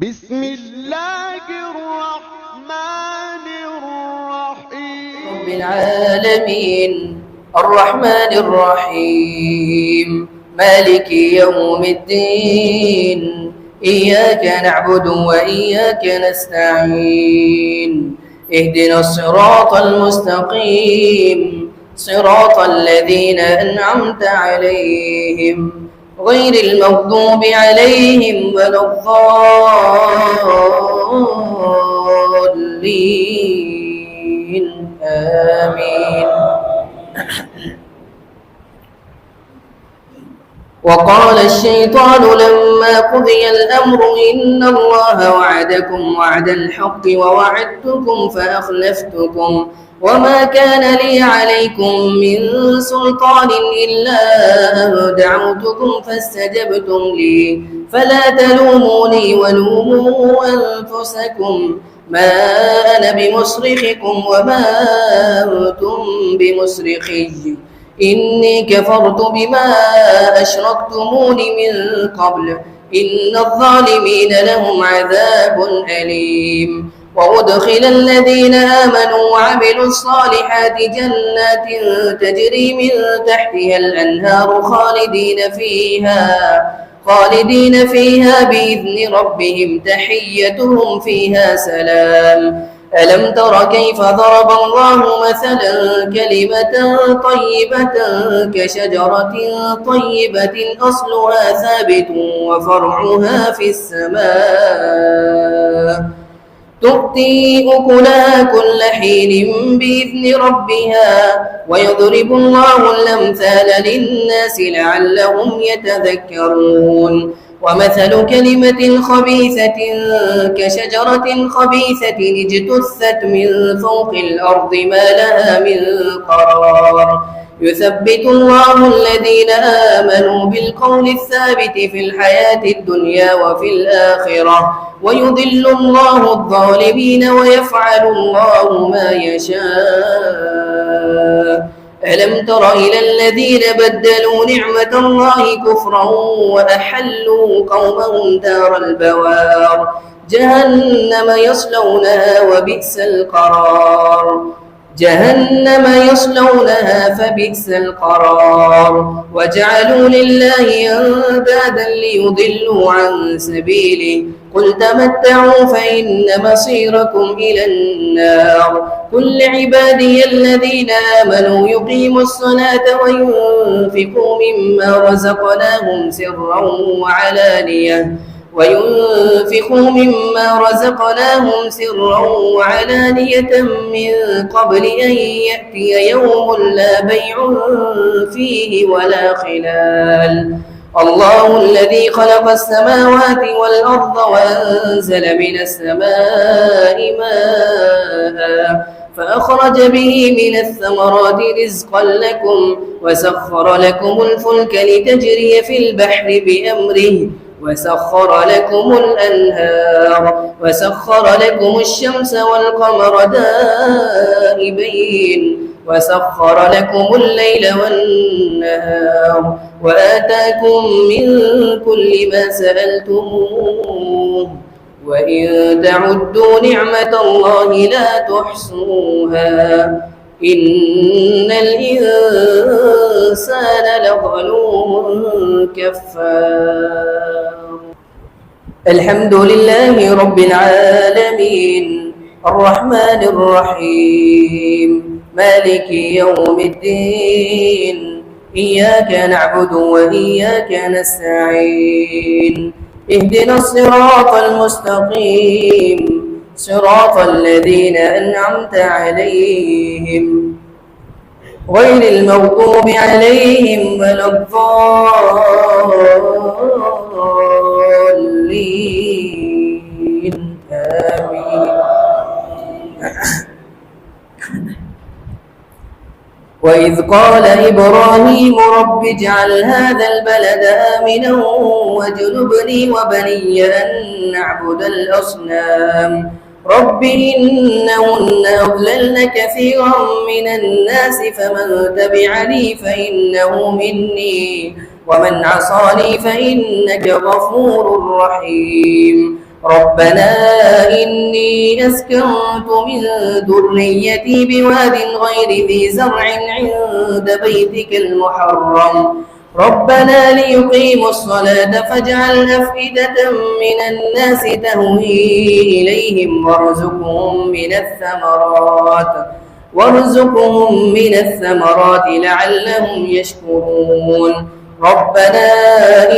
بسم الله الرحمن الرحيم رب العالمين الرحمن الرحيم مالك يوم الدين إياك نعبد وإياك نستعين اهدنا الصراط المستقيم صراط الذين أنعمت عليهم غير المغضوب عليهم ولا الضالين آمين. وقال الشيطان لما قضي الأمر إن الله وعدكم وعد الحق ووعدتكم فأخلفتكم وما كان لي عليكم من سلطان إلا أن دعوتكم فاستجبتم لي فلا تلوموني ولوموا أنفسكم ما أنا بمصرخكم وما أنتم بمصرخي إني كفرت بما أشركتمون من قبل إن الظالمين لهم عذاب أليم. وأدخل الذين آمنوا وعملوا الصالحات جنات تجري من تحتها الأنهار خالدين فيها بإذن ربهم تحيتهم فيها سلام. ألم تر كيف ضرب الله مثلا كلمة طيبة كشجرة طيبة أصلها ثابت وفرعها في السماء تؤتي أكلها كل حين بإذن ربها ويضرب الله الأمثال للناس لعلهم يتذكرون. ومثل كلمة خبيثة كشجرة خبيثة اجتثت من فوق الأرض ما لها من قرار يثبت الله الذين آمنوا بالقول الثابت في الحياة الدنيا وفي الآخرة ويضل الله الظالمين ويفعل الله ما يشاء. ألم تر إلى الذين بدلوا نعمة الله كفرا وأحلوا قومهم دار البوار جهنم يصلونها وبئس القرار فبئس القرار. وجعلوا لله أندادا ليضلوا عن سبيله قل تمتعوا فإن مصيركم إلى النار. قل لعبادي الذين آمنوا يقيموا الصلاة وينفقوا مما رزقناهم سرا وعلانية من قبل أن يأتي يوم لا بيع فيه ولا خلال. الله الذي خلق السماوات والأرض وأنزل من السماء ماء فأخرج به من الثمرات رزقا لكم وسخر لكم الفلك لتجري في البحر بأمره وسخر لكم الأنهار وسخر لكم الشمس والقمر دائبين وسخر لكم الليل والنهار وآتاكم من كل ما سألتموه وإن تعدوا نعمة الله لا تحصوها إن الإنسان لظلوم كفار. الحمد لله رب العالمين الرحمن الرحيم مالك يوم الدين إياك نعبد وإياك نستعين اهدنا الصراط المستقيم صراط الذين أنعمت عليهم غير المغضوب عليهم ولا الضالين آمين. وإذ قال إبراهيم رب اجعل هذا البلد آمنا واجنبني وبني أن نعبد الأصنام رب إنهن أضللن كثيرا من الناس فمن تبعني فإنه مني ومن عصاني فإنك غفور رحيم. ربنا إني أسكنت من ذريتي بواد غير ذي زرع عند بيتك المحرم ربنا ليقيموا الصلاة فاجعل أفئدة من الناس تهوي إليهم وارزقهم من الثمرات لعلهم يشكرون ربنا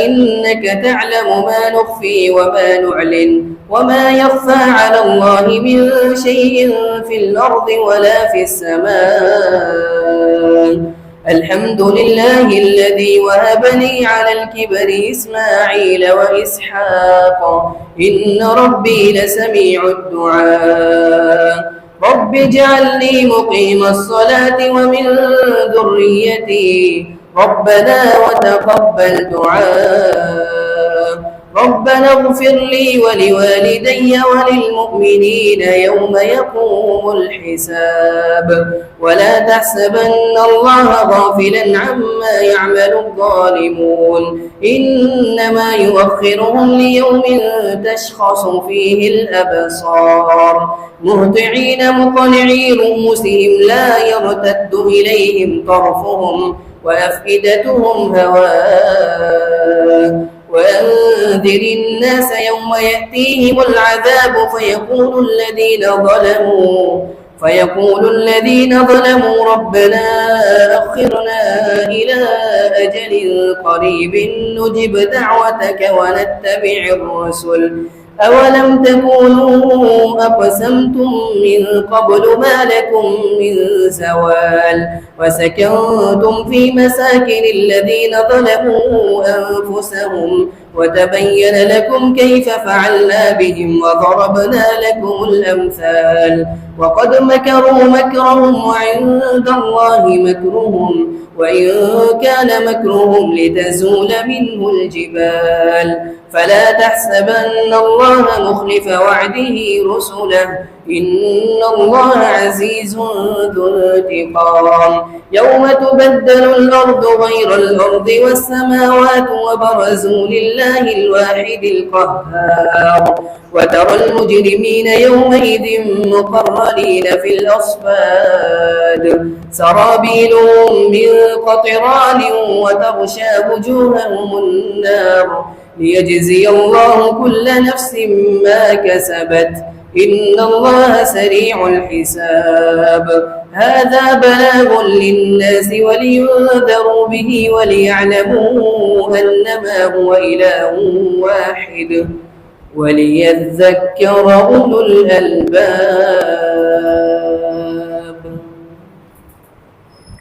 إنك تعلم ما نخفي وما نعلن وما يخفى على الله من شيء في الأرض ولا في السماء الحمد لله الذي وهبني على الكبر إسماعيل وإسحاق إن ربي لسميع الدعاء رب اجعلني مقيم الصلاة ومن ذريتي ربنا وتقبل دعاء ربنا اغفر لي ولوالدي وللمؤمنين يوم يقوم الحساب ولا تحسبن الله غافلا عما يعمل الظالمون إنما يؤخرهم ليوم تشخص فيه الأبصار مهطعين مقنعي رؤوسهم لا يرتد إليهم طرفهم وأفئدتهم هواء وأنذر الناس يوم يأتيهم العذاب فيقول الذين ظلموا ربنا أخرنا إلى أجل قريب نجب دعوتك ونتبع الرسل أولم تكونوا أقسمتم من قبل ما لكم من زوال وسكنتم في مساكن الذين ظلموا أنفسهم وتبين لكم كيف فعلنا بهم وضربنا لكم الأمثال وقد مكروا مكرهم وعند الله مكرهم وإن كان مكرهم لتزول منه الجبال فلا تحسبن الله مخلف وعده رسله إن الله عزيز ذو انتقام يوم تبدل الأرض غير الأرض والسماوات وبرزوا لله الواحد القهار وترى المجرمين يومئذ مقرنين في الأصفاد سرابيلهم من قطران وتغشى وجوههم النار ليجزي الله كل نفس ما كسبت إن الله سريع الحساب هذا بلاغ للناس ولينذروا به وليعلموا أنما هو إله واحد وليذكر أولو الألباب.